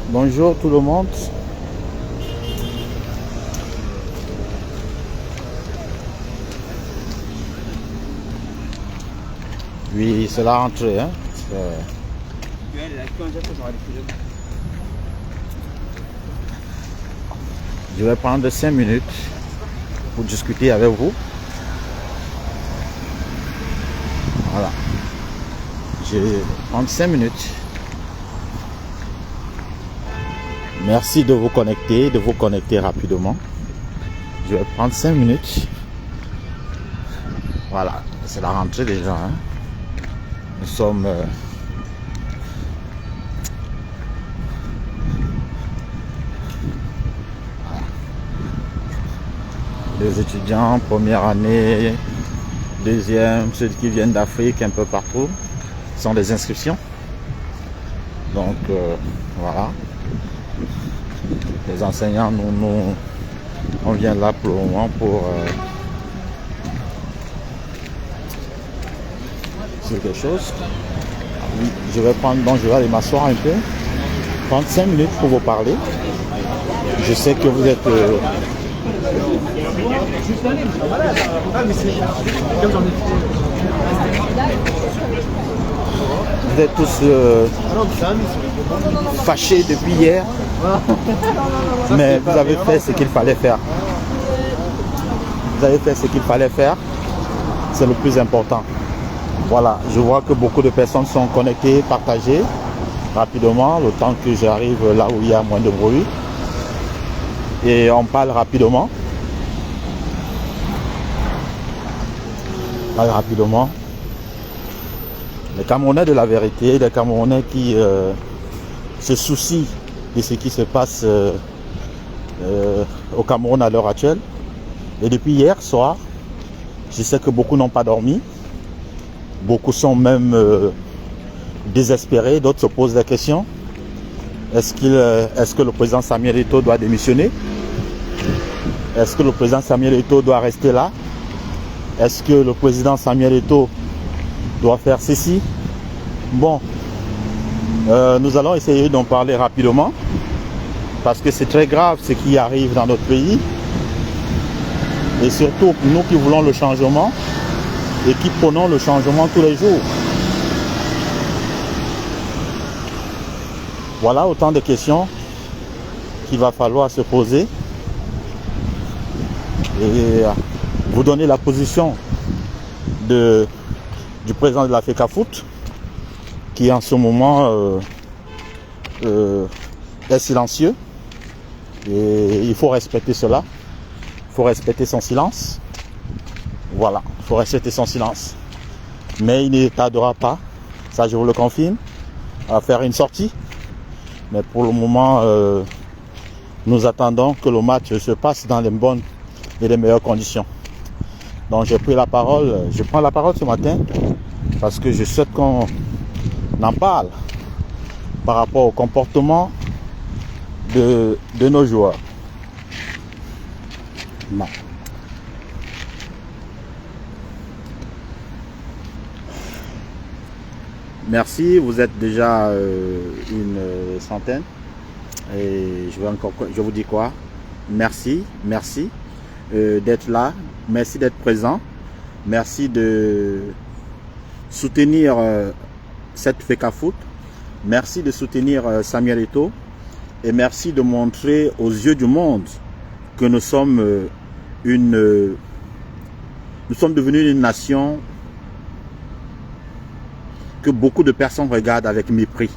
Bonjour tout le monde. Oui, c'est la rentrée. Hein? Je vais prendre 5 minutes pour discuter avec vous. Voilà. Je vais prendre 5 minutes. Merci de vous connecter rapidement. Je vais prendre 5 minutes. Voilà, c'est la rentrée déjà. Hein? Nous sommes les étudiants, première année, deuxième, ceux qui viennent d'Afrique, un peu partout, sont des inscriptions. Donc voilà. Les enseignants, on vient là pour le moment pour sur quelque chose. Oui, je vais prendre, donc je vais aller m'asseoir un peu, prendre 5 minutes pour vous parler. Je sais que vous êtes tous fâchés depuis hier, mais vous avez fait ce qu'il fallait faire. Vous avez fait ce qu'il fallait faire, c'est le plus important. Voilà, je vois que beaucoup de personnes sont connectées, partagées rapidement, le temps que j'arrive là où il y a moins de bruit. Et on parle rapidement. Les Camerounais de la vérité, les Camerounais qui se soucient de ce qui se passe au Cameroun à l'heure actuelle. Et depuis hier soir, je sais que beaucoup n'ont pas dormi. Beaucoup sont même désespérés, d'autres se posent la question. Est-ce que le président Samuel Eto'o doit démissionner? Est-ce que le président Samuel Eto'o doit rester là? Est-ce que le président Samuel Eto'o doit faire ceci? Bon, nous allons essayer d'en parler rapidement parce que c'est très grave ce qui arrive dans notre pays. Et surtout pour nous qui voulons le changement et qui prônons le changement tous les jours. Voilà autant de questions qu'il va falloir se poser et vous donner la position du président de la FECAFOOT qui en ce moment est silencieux et il faut respecter cela, il faut respecter son silence. Voilà, il faut respecter son silence. Mais il ne tardera pas, ça je vous le confirme, à faire une sortie. Mais pour le moment, nous attendons que le match se passe dans les bonnes et les meilleures conditions. Donc j'ai pris la parole, je prends la parole ce matin parce que je souhaite qu'on en parle par rapport au comportement de nos joueurs. Non. Merci, vous êtes déjà une centaine et je vous dis quoi? Merci d'être là, merci d'être présent, merci de soutenir cette FECAFOOT, merci de soutenir Samuel Eto'o et merci de montrer aux yeux du monde que nous sommes devenus une nation que beaucoup de personnes regardent avec mépris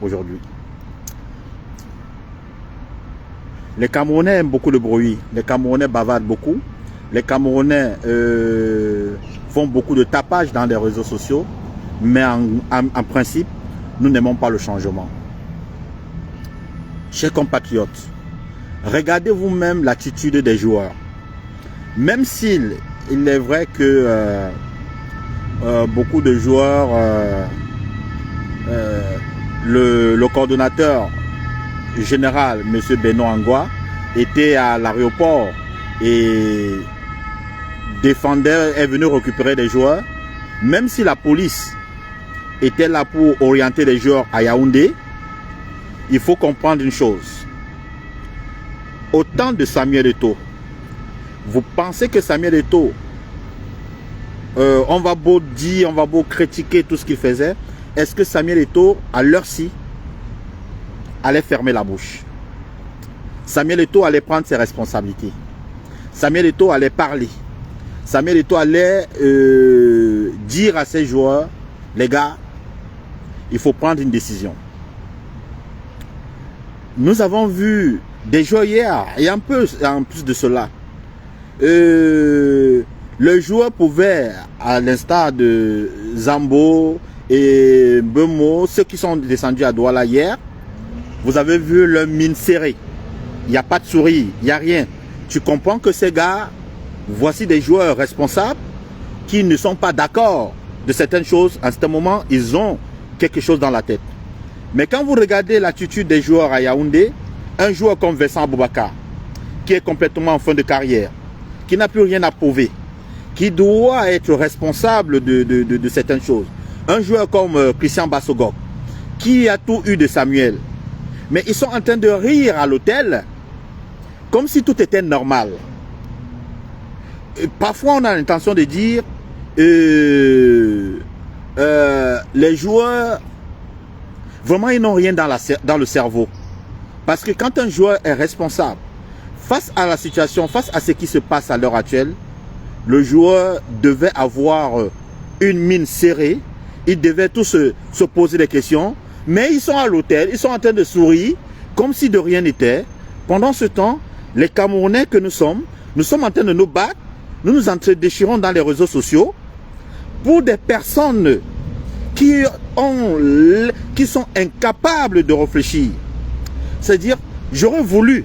aujourd'hui. Les Camerounais aiment beaucoup le bruit, les Camerounais bavardent beaucoup, les Camerounais font beaucoup de tapage dans les réseaux sociaux, mais en principe, nous n'aimons pas le changement. Chers compatriotes, regardez vous-même l'attitude des joueurs. Même s'il est vrai que beaucoup de joueurs, le coordonnateur général, M. Benoît Angwa, était à l'aéroport et Defender est venu récupérer des joueurs, même si la police était là pour orienter les joueurs à Yaoundé, il faut comprendre une chose. Au temps de Samuel Eto'o, vous pensez que Samuel Eto'o, on va beau dire, on va beau critiquer tout ce qu'il faisait, est-ce que Samuel Eto'o, à l'heure-ci, allait fermer la bouche? Samuel Eto'o allait prendre ses responsabilités. Samuel Eto'o allait parler. Samuel Eto'o allait dire à ses joueurs, les gars, il faut prendre une décision. Nous avons vu des joueurs hier, et un peu en plus de cela, le joueur pouvait, à l'instar de Zambo et Bemo, ceux qui sont descendus à Douala hier, vous avez vu leur mine serrée. Il n'y a pas de sourire, il n'y a rien. Tu comprends que ces gars, voici des joueurs responsables qui ne sont pas d'accord de certaines choses. À ce moment, ils ont quelque chose dans la tête. Mais quand vous regardez l'attitude des joueurs à Yaoundé, un joueur comme Vincent Aboubakar, qui est complètement en fin de carrière, qui n'a plus rien à prouver, qui doit être responsable de certaines choses. Un joueur comme Christian Bassogog, qui a tout eu de Samuel. Mais ils sont en train de rire à l'hôtel, comme si tout était normal. Parfois, on a l'intention de dire les joueurs, vraiment, ils n'ont rien dans le cerveau. Parce que quand un joueur est responsable, face à la situation, face à ce qui se passe à l'heure actuelle, le joueur devait avoir une mine serrée, ils devaient tous se poser des questions, mais ils sont à l'hôtel, ils sont en train de sourire, comme si de rien n'était. Pendant ce temps, les Camerounais que nous sommes en train de nous battre, nous nous entre-déchirons dans les réseaux sociaux pour des personnes qui sont incapables de réfléchir. C'est-à-dire, j'aurais voulu,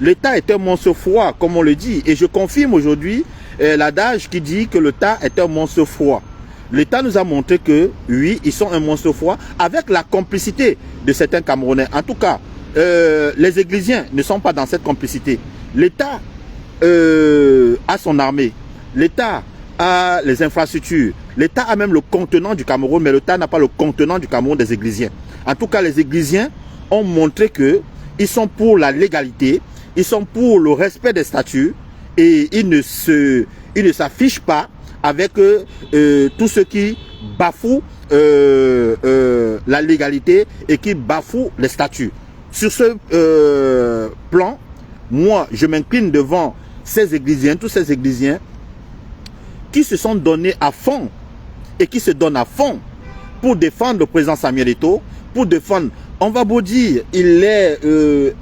l'État est un monstre froid, comme on le dit, et je confirme aujourd'hui l'adage qui dit que l'État est un monstre froid. L'État nous a montré que, oui, ils sont un monstre froid, avec la complicité de certains Camerounais. En tout cas, les Églisiens ne sont pas dans cette complicité. L'État a son armée, l'État a les infrastructures, l'État a même le contenant du Cameroun, mais l'État n'a pas le contenant du Cameroun des Églisiens. En tout cas, les Églisiens ont montré que ils sont pour la légalité, ils sont pour le respect des statuts et ils ne s'affichent pas avec tous ceux qui bafouent la légalité et qui bafouent les statuts. Sur ce plan, moi, je m'incline devant ces Églisiens, tous ces Églisiens qui se sont donnés à fond et qui se donnent à fond pour défendre le président Samuel Eto'o, pour défendre, on va beau dire, il est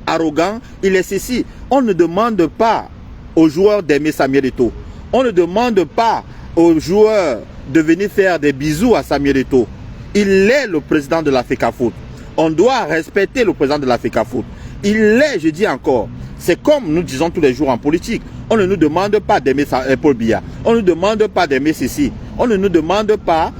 arrogant, il est ceci. On ne demande pas aux joueurs d'aimer Samuel Eto'o. On ne demande pas aux joueurs de venir faire des bisous à Samuel Eto'o. Il est le président de la FECAFOOT. On doit respecter le président de la FECAFOOT. Il est, je dis encore, c'est comme nous disons tous les jours en politique. On ne nous demande pas d'aimer Paul Biya. On ne nous demande pas d'aimer ceci. On ne nous demande pas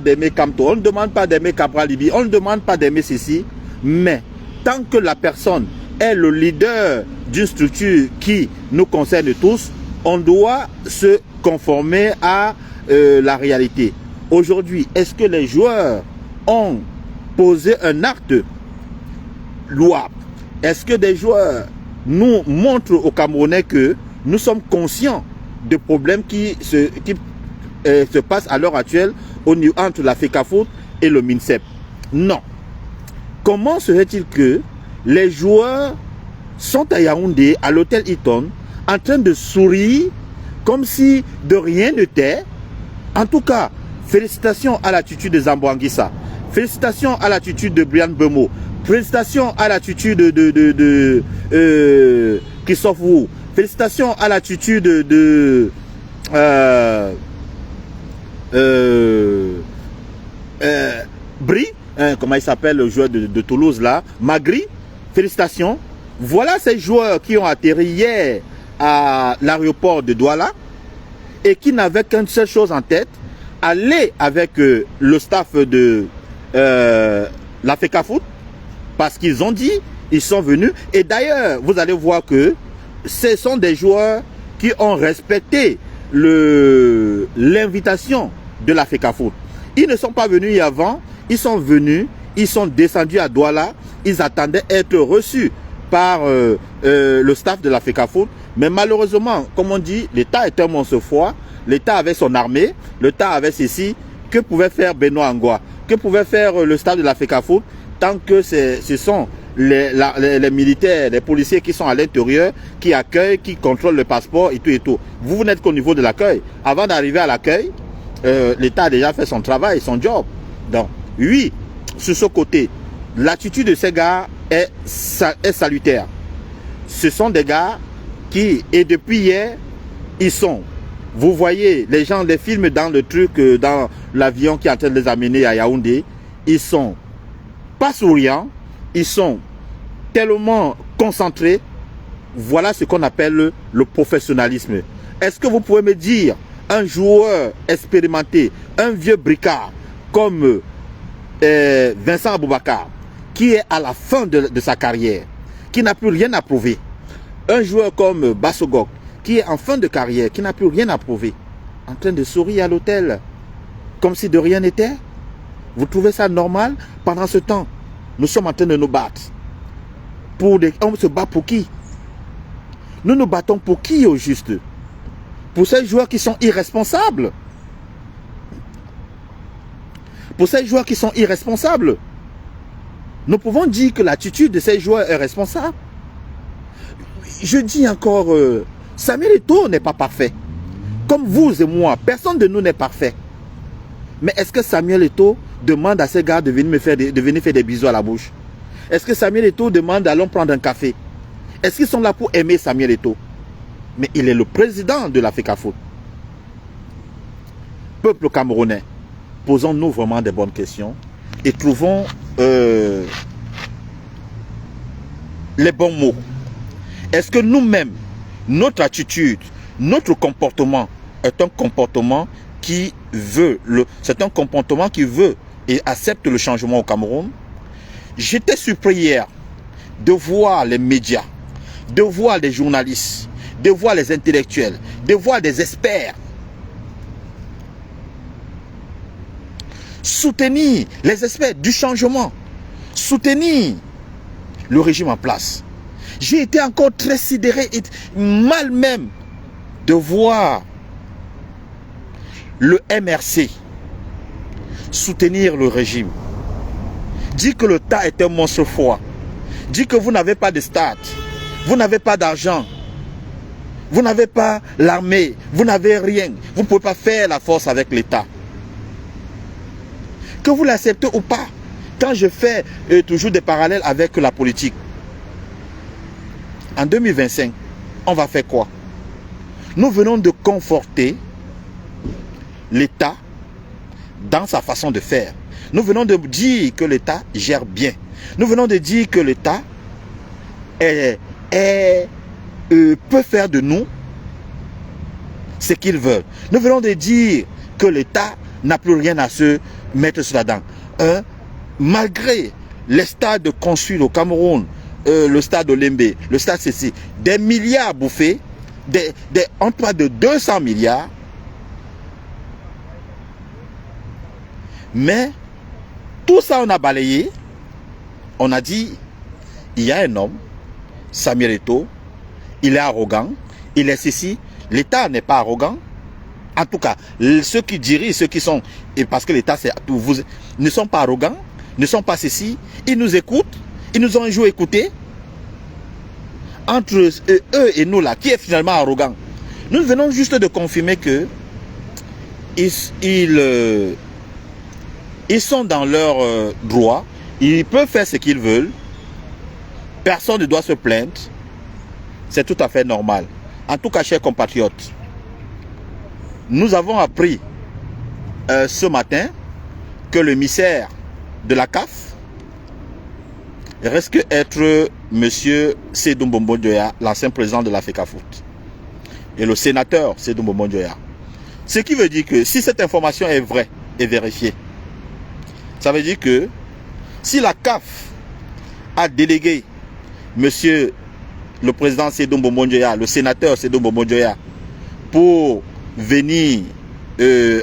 d'aimer Kamto. On ne demande pas d'aimer Cabral Libi. On ne demande pas d'aimer ceci. Mais tant que la personne est le leader d'une structure qui nous concerne tous, on doit se conformer à la réalité. Aujourd'hui, est-ce que les joueurs ont posé un acte louable? Est-ce que des joueurs nous montrent aux Camerounais que nous sommes conscients des problèmes qui se passent à l'heure actuelle entre la FECAFOOT et le MINSEP? Non. Comment serait-il que les joueurs sont à Yaoundé, à l'hôtel Hilton, en train de sourire comme si de rien n'était? En tout cas, félicitations à l'attitude de Zambo Anguissa. Félicitations à l'attitude de Brian Bemo. Félicitations à l'attitude de Christophe Wu. Félicitations à l'attitude de Bri, comment il s'appelle, le joueur de Toulouse là, Magri. Félicitations. Voilà ces joueurs qui ont atterri hier à l'aéroport de Douala et qui n'avaient qu'une seule chose en tête, aller avec le staff de la FECAFOOT, parce qu'ils ont dit, ils sont venus. Et d'ailleurs, vous allez voir que ce sont des joueurs qui ont respecté l'invitation de la FECAFOOT. Ils ne sont pas venus avant, ils sont venus, ils sont descendus à Douala, ils attendaient être reçus par le staff de la FECAFOOT. Mais malheureusement, comme on dit, l'État est un monstre froid, l'État avait son armée, l'État avait ceci. Que pouvait faire Benoît Angoua? Que pouvait faire le staff de la FECAFOOT tant que ce sont les militaires, les policiers qui sont à l'intérieur, qui accueillent, qui contrôlent le passeport et tout et tout. Vous n'êtes qu'au niveau de l'accueil. Avant d'arriver à l'accueil, l'État a déjà fait son travail, son job. Donc, oui, sur ce côté, l'attitude de ces gars est salutaire. Ce sont des gars qui, et depuis hier, ils sont... Vous voyez, les gens les filment dans le truc, dans l'avion qui est en train de les amener à Yaoundé. Ils sont pas souriants, ils sont tellement concentrés. Voilà ce qu'on appelle le professionnalisme. Est-ce que vous pouvez me dire, un joueur expérimenté, un vieux bricard comme Vincent Aboubakar, qui est à la fin de sa carrière, qui n'a plus rien à prouver, un joueur comme Bassogok, qui est en fin de carrière, qui n'a plus rien à prouver, en train de sourire à l'hôtel, comme si de rien n'était? Vous trouvez ça normal? Pendant ce temps, nous sommes en train de nous battre. On se bat pour qui? Nous nous battons pour qui au juste? Pour ces joueurs qui sont irresponsables. Pour ces joueurs qui sont irresponsables. Nous pouvons dire que l'attitude de ces joueurs est responsable. Je dis encore... Samuel Eto'o n'est pas parfait. Comme vous et moi, personne de nous n'est parfait. Mais est-ce que Samuel Eto'o demande à ces gars de venir faire des bisous à la bouche? Est-ce que Samuel Eto'o demande allons prendre un café? Est-ce qu'ils sont là pour aimer Samuel Eto'o? Mais il est le président de la FECAFOOT. Peuple camerounais, posons-nous vraiment des bonnes questions et trouvons les bons mots. Est-ce que nous-mêmes, notre attitude, notre comportement est un comportement qui veut et accepte le changement au Cameroun? J'étais surpris hier de voir les médias, de voir les journalistes, de voir les intellectuels, de voir des experts soutenir les experts du changement, soutenir le régime en place. J'ai été encore très sidéré et mal même de voir le MRC soutenir le régime. Dit que l'État est un monstre froid. Dit que vous n'avez pas de stade, vous n'avez pas d'argent, vous n'avez pas l'armée, vous n'avez rien. Vous ne pouvez pas faire la force avec l'État. Que vous l'acceptez ou pas, quand je fais toujours des parallèles avec la politique, en 2025, on va faire quoi? Nous venons de conforter l'État dans sa façon de faire. Nous venons de dire que l'État gère bien. Nous venons de dire que l'État peut faire de nous ce qu'il veut. Nous venons de dire que l'État n'a plus rien à se mettre sur la dent. Malgré les stades construits au Cameroun, le stade Olembe, le stade Ceci, des milliards bouffés, en tout cas de 200 milliards. Mais tout ça on a balayé. On a dit, il y a un homme, Samuel Eto'o, il est arrogant, il est ceci. L'État n'est pas arrogant. En tout cas, ceux qui dirigent, ceux qui sont, et parce que l'État ne sont pas arrogants, ne sont pas ceci, ils nous écoutent, ils nous ont un jour écoutés. Entre eux et nous là, qui est finalement arrogant? Nous venons juste de confirmer que ils sont dans leur droit, ils peuvent faire ce qu'ils veulent, personne ne doit se plaindre, c'est tout à fait normal. En tout cas, chers compatriotes, nous avons appris ce matin que le émissaire de la CAF risque d'être M. Sédou Mbombo Dioya, l'ancien président de la FECAFOOT, et le sénateur Sédou Mbombo Dioya. Ce qui veut dire que si cette information est vraie et vérifiée, ça veut dire que si la CAF a délégué M. le président Sédou Mbombo-Ndioya, le sénateur Sédou Mbombo-Ndioya, pour venir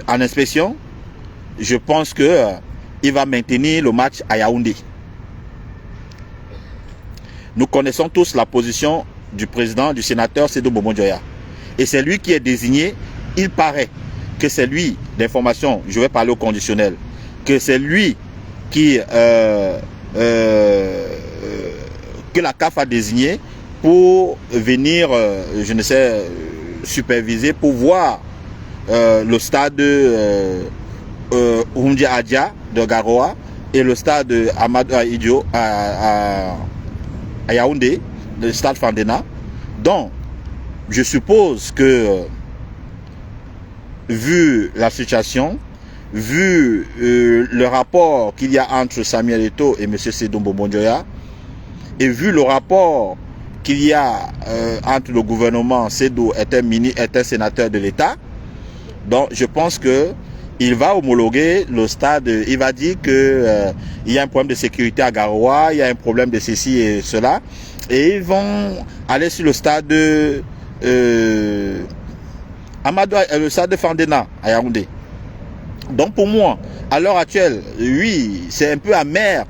en inspection, je pense que il va maintenir le match à Yaoundé. Nous connaissons tous la position du président, du sénateur Sédou Mbombo-Ndioya. Et c'est lui qui est désigné. Il paraît que c'est lui, d'information, je vais parler au conditionnel, que c'est lui qui que la CAF a désigné pour venir, je ne sais, superviser, pour voir le stade Oumdi Adja de Garoua et le stade Amadou Idio à Yaoundé, le stade Fandena. Donc, je suppose que, vu la situation, vu le rapport qu'il y a entre Samuel Eto'o et M. Sédou Mbombo-Ndioya, et vu le rapport qu'il y a entre le gouvernement, Sédou est un sénateur de l'État, donc je pense que il va homologuer le stade. Il va dire que il y a un problème de sécurité à Garoua, il y a un problème de ceci et cela, et ils vont aller sur le stade Amadou, le stade de Fandena à Yaoundé. Donc pour moi, à l'heure actuelle, oui, c'est un peu amer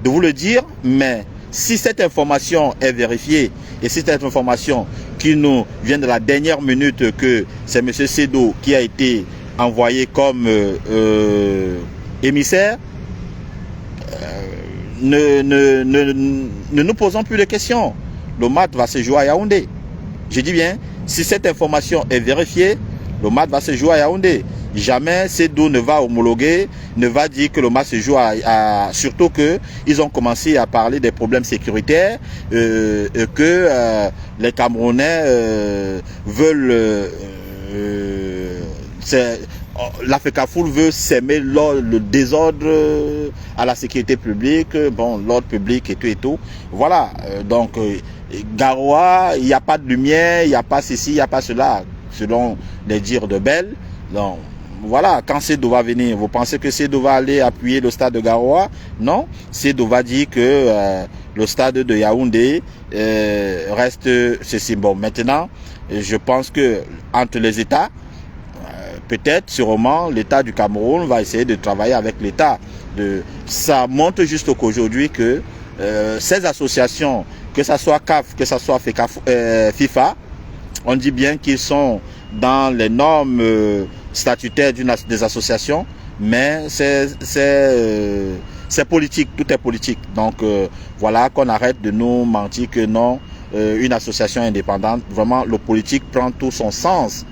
de vous le dire, mais si cette information est vérifiée et si cette information qui nous vient de la dernière minute que c'est M. Sédou qui a été envoyé comme émissaire, ne nous posons plus de questions. Le match va se jouer à Yaoundé. Je dis bien, si cette information est vérifiée, le match va se jouer à Yaoundé. Jamais Sédou ne va homologuer, ne va dire que le match se joue surtout que ils ont commencé à parler des problèmes sécuritaires, que les Camerounais veulent l'Africafoot veut s'aimer le désordre à la sécurité publique, bon, l'ordre public et tout et tout. Voilà, donc Garoua, il n'y a pas de lumière, il n'y a pas ceci, il n'y a pas cela, selon les dires de Bell. Donc voilà, quand Sédou va venir, vous pensez que Sédou va aller appuyer le stade de Garoua? Non, Sédou va dire que le stade de Yaoundé reste ceci. Bon, maintenant, je pense que entre les États, peut-être, sûrement, l'État du Cameroun va essayer de travailler avec l'État. Ça montre juste qu'aujourd'hui que ces associations, que ce soit CAF, que ce soit FIFA, on dit bien qu'ils sont dans les normes statutaires des associations, mais c'est politique, tout est politique. Donc voilà, qu'on arrête de nous mentir que non, une association indépendante, vraiment le politique prend tout son sens.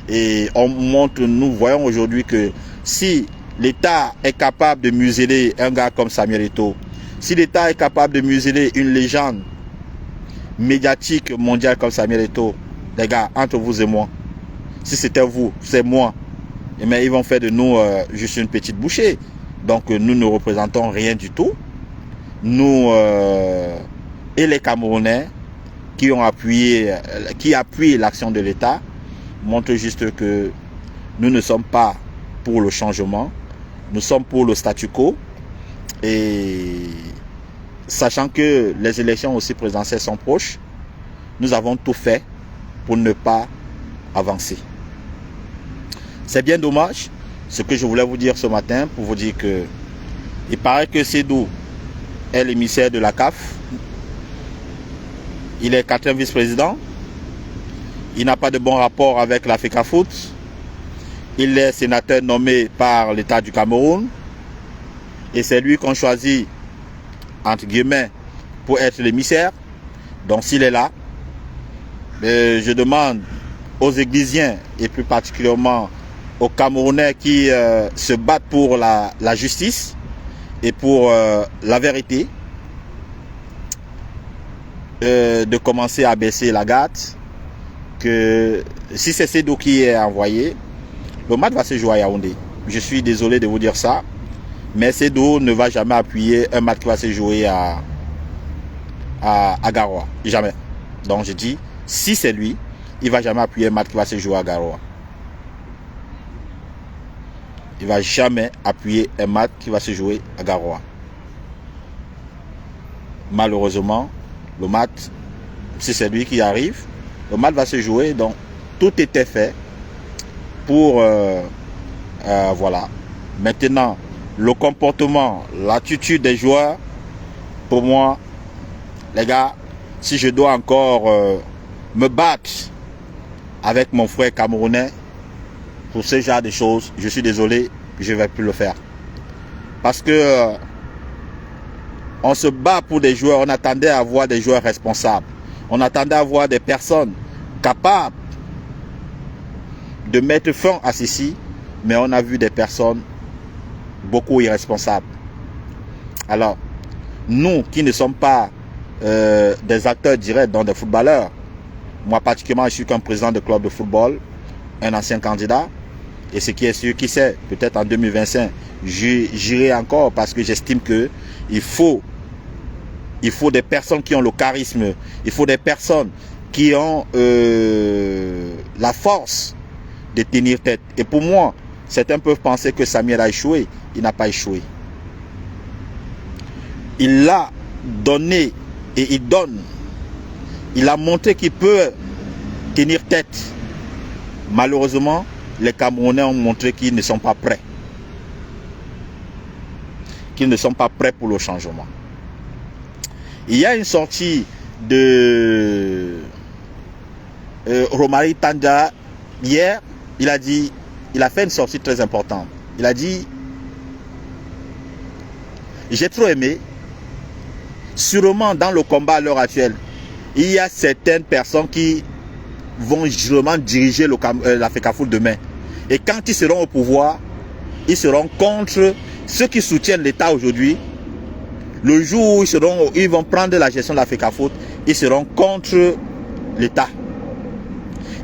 Et on montre, nous voyons aujourd'hui que si l'État est capable de museler un gars comme Samuel Eto'o, si l'État est capable de museler une légende médiatique mondiale comme Samuel Eto'o, les gars, entre vous et moi, si c'était vous, c'est moi, mais ils vont faire de nous juste une petite bouchée. Donc nous ne représentons rien du tout. Nous et les Camerounais qui ont appuyé, qui appuient l'action de l'État, montre juste que nous ne sommes pas pour le changement, nous sommes pour le statu quo, et sachant que les élections aussi présidentielles sont proches, nous avons tout fait pour ne pas avancer. C'est bien dommage ce que je voulais vous dire ce matin, pour vous dire que il paraît que Sédou est l'émissaire de la CAF, il est 4e vice-président. Il n'a pas de bon rapport avec l'Africafoot. Il est sénateur nommé par l'État du Cameroun. Et c'est lui qu'on choisit, entre guillemets, pour être l'émissaire. Donc s'il est là, je demande aux Églisiens, et plus particulièrement aux Camerounais qui se battent pour la justice et pour la vérité, de commencer à baisser la garde. Que si c'est Sédou qui est envoyé, le match va se jouer à Yaoundé. Je suis désolé de vous dire ça, mais Sédou ne va jamais appuyer un match qui va se jouer à Garoua. Jamais. Donc je dis, si c'est lui, il ne va jamais appuyer un match qui va se jouer à Garoua. Il ne va jamais appuyer un match qui va se jouer à Garoua. Malheureusement, le match si c'est lui qui arrive, le match va se jouer. Donc, tout était fait pour... voilà. Maintenant, le comportement, l'attitude des joueurs, pour moi, les gars, si je dois encore me battre avec mon frère camerounais pour ce genre de choses, je suis désolé, je ne vais plus le faire. Parce que on se bat pour des joueurs, on attendait à avoir des joueurs responsables. On attendait à avoir des personnes capables de mettre fin à ceci, mais on a vu des personnes beaucoup irresponsables. Alors, nous qui ne sommes pas des acteurs directs, dans des footballeurs, moi particulièrement, je suis qu'un président de club de football, un ancien candidat, et ce qui est sûr, qui sait, peut-être en 2025, j'irai encore parce que j'estime que il faut des personnes qui ont le charisme, il faut des personnes qui ont la force de tenir tête. Et pour moi, certains peuvent penser que Samuel a échoué. Il n'a pas échoué. Il a donné et il donne. Il a montré qu'il peut tenir tête. Malheureusement, les Camerounais ont montré qu'ils ne sont pas prêts. Qu'ils ne sont pas prêts pour le changement. Il y a une sortie de Romari Tandja hier. Il a fait une sortie très importante. Il a dit: j'ai trop aimé. Sûrement dans le combat à l'heure actuelle, il y a certaines personnes qui vont vraiment diriger la FECAFOOT demain. Et quand ils seront au pouvoir, ils seront contre ceux qui soutiennent l'État aujourd'hui. Le jour où ils vont prendre la gestion de la FECAFOOT, ils seront contre l'État.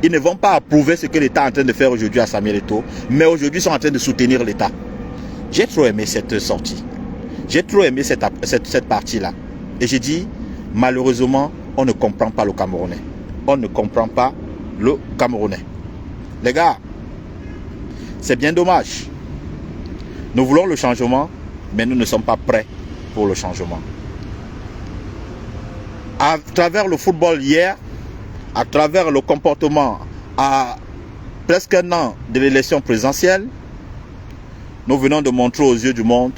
Ils ne vont pas approuver ce que l'État est en train de faire aujourd'hui à Samuel Eto'o, mais aujourd'hui ils sont en train de soutenir l'État. J'ai trop aimé cette sortie. J'ai trop aimé cette partie-là. Et j'ai dit, malheureusement, on ne comprend pas le Camerounais. On ne comprend pas le Camerounais. Les gars, c'est bien dommage. Nous voulons le changement, mais nous ne sommes pas prêts pour le changement. À travers le football hier, à travers le comportement à presque un an de l'élection présidentielle, nous venons de montrer aux yeux du monde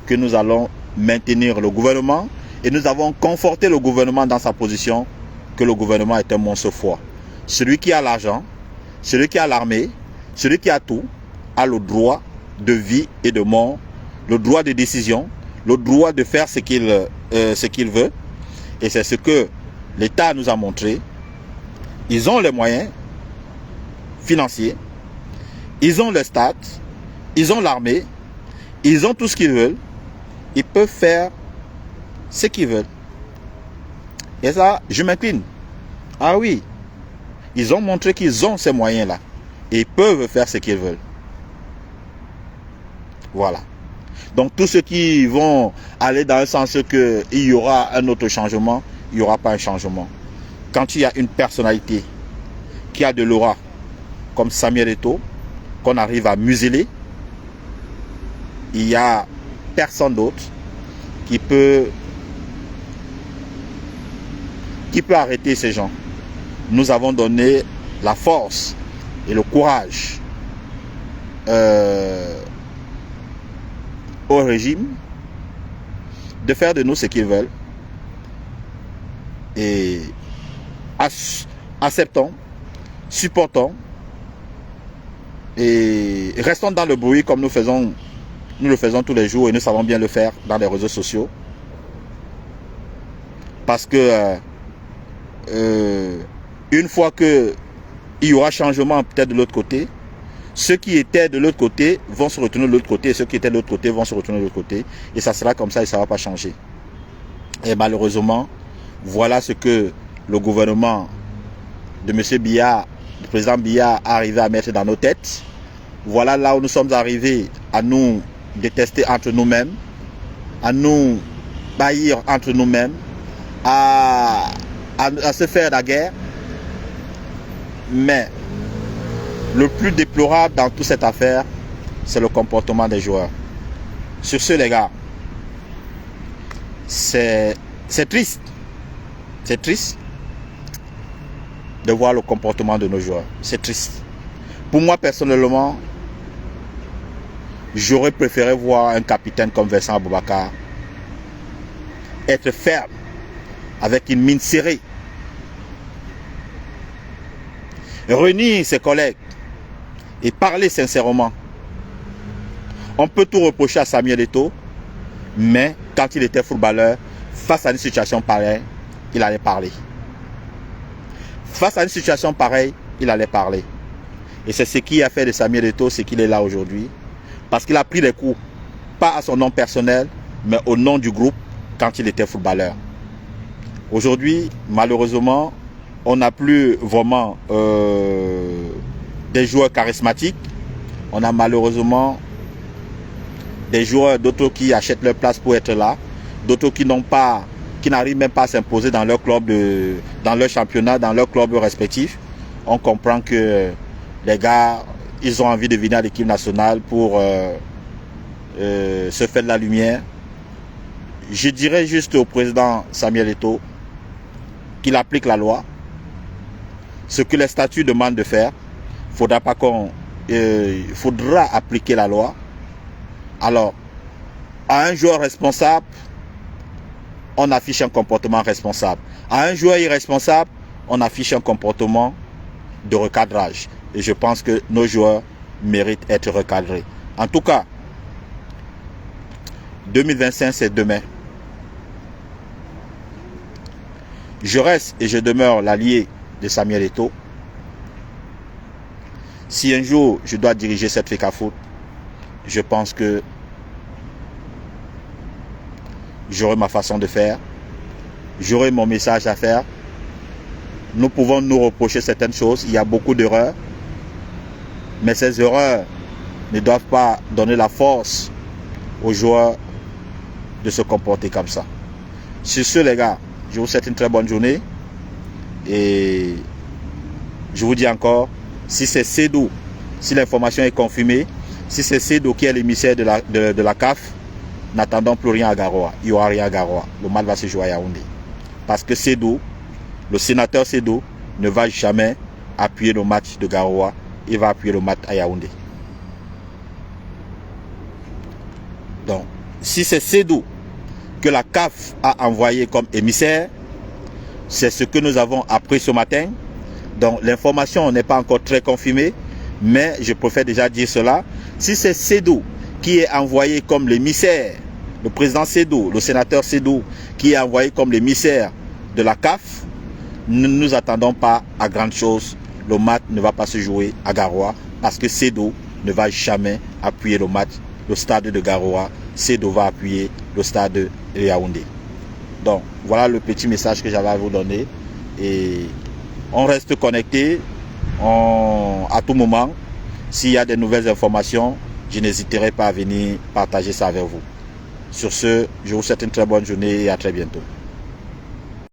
que nous allons maintenir le gouvernement et nous avons conforté le gouvernement dans sa position que le gouvernement est un monstre fort. Celui qui a l'argent, celui qui a l'armée, celui qui a tout, a le droit de vie et de mort, le droit de décision, le droit de faire ce qu'il veut. Et c'est ce que l'État nous a montré. Ils ont les moyens financiers, ils ont le stade, ils ont l'armée, ils ont tout ce qu'ils veulent. Ils peuvent faire ce qu'ils veulent. Et ça, je m'incline. Ah oui, ils ont montré qu'ils ont ces moyens-là. Et ils peuvent faire ce qu'ils veulent. Voilà. Donc tous ceux qui vont aller dans le sens qu'il y aura un autre changement, il n'y aura pas un changement. Quand il y a une personnalité qui a de l'aura, comme Samuel Eto'o, qu'on arrive à museler, il n'y a personne d'autre qui peut arrêter ces gens. Nous avons donné la force et le courage au régime de faire de nous ce qu'ils veulent. Et acceptons, supportons et restons dans le bruit comme nous le faisons tous les jours et nous savons bien le faire dans les réseaux sociaux. Parce que une fois qu'il y aura changement peut-être de l'autre côté, ceux qui étaient de l'autre côté vont se retourner de l'autre côté et ceux qui étaient de l'autre côté vont se retourner de l'autre côté. Et ça sera comme ça et ça ne va pas changer. Et malheureusement, voilà ce que le gouvernement de M. Biya, le président Biya, a arrivé à mettre dans nos têtes. Voilà là où nous sommes arrivés à nous détester entre nous-mêmes, à nous haïr entre nous-mêmes, à se faire la guerre. Mais le plus déplorable dans toute cette affaire, c'est le comportement des joueurs. Sur ce, les gars, c'est triste. C'est triste. de voir le comportement de nos joueurs. C'est triste. Pour moi, personnellement, j'aurais préféré voir un capitaine comme Vincent Aboubakar être ferme, avec une mine serrée, réunir ses collègues et parler sincèrement. On peut tout reprocher à Samuel Eto'o, mais quand il était footballeur, face à une situation pareille, il allait parler. Face à une situation pareille, il allait parler. Et c'est ce qui a fait de Samuel Eto'o ce qu'il est là aujourd'hui. Parce qu'il a pris les coups, pas à son nom personnel, mais au nom du groupe quand il était footballeur. Aujourd'hui, malheureusement, on n'a plus vraiment des joueurs charismatiques. On a malheureusement des joueurs d'autres qui achètent leur place pour être là, d'autres qui n'arrivent même pas à s'imposer dans leur club, dans leur championnat, dans leur club respectif. On comprend que les gars, ils ont envie de venir à l'équipe nationale pour se faire de la lumière. Je dirais juste au président Samuel Eto'o qu'il applique la loi. Ce que les statuts demandent de faire, faudra appliquer la loi. Alors, à un joueur responsable, on affiche un comportement responsable. À un joueur irresponsable, on affiche un comportement de recadrage. Et je pense que nos joueurs méritent d'être recadrés. En tout cas, 2025, c'est demain. Je reste et je demeure l'allié de Samuel Eto'o. Si un jour je dois diriger cette FECAFOOT, je pense que j'aurai ma façon de faire, j'aurai mon message à faire. Nous pouvons nous reprocher certaines choses, il y a beaucoup d'erreurs, mais ces erreurs ne doivent pas donner la force aux joueurs de se comporter comme ça. Sur ce, les gars, je vous souhaite une très bonne journée et je vous dis encore, si c'est Seydou, si l'information est confirmée, si c'est Seydou qui est l'émissaire de la CAF, n'attendons plus rien à Garoua. Il n'y aura rien à Garoua. Le match va se jouer à Yaoundé. Parce que Seydou, le sénateur Seydou, ne va jamais appuyer le match de Garoua. Il va appuyer le match à Yaoundé. Donc, si c'est Seydou que la CAF a envoyé comme émissaire, c'est ce que nous avons appris ce matin. Donc, l'information n'est pas encore très confirmée, mais je préfère déjà dire cela. Si c'est Seydou qui est envoyé comme l'émissaire, le président Seydou, le sénateur Seydou, qui est envoyé comme l'émissaire de la CAF, ne nous attendons pas à grande chose. Le match ne va pas se jouer à Garoua parce que Seydou ne va jamais appuyer le match, le stade de Garoua. Seydou va appuyer le stade de Yaoundé. Donc, voilà le petit message que j'avais à vous donner. Et on reste connecté à tout moment. S'il y a des nouvelles informations, je n'hésiterai pas à venir partager ça avec vous. Sur ce, je vous souhaite une très bonne journée et à très bientôt.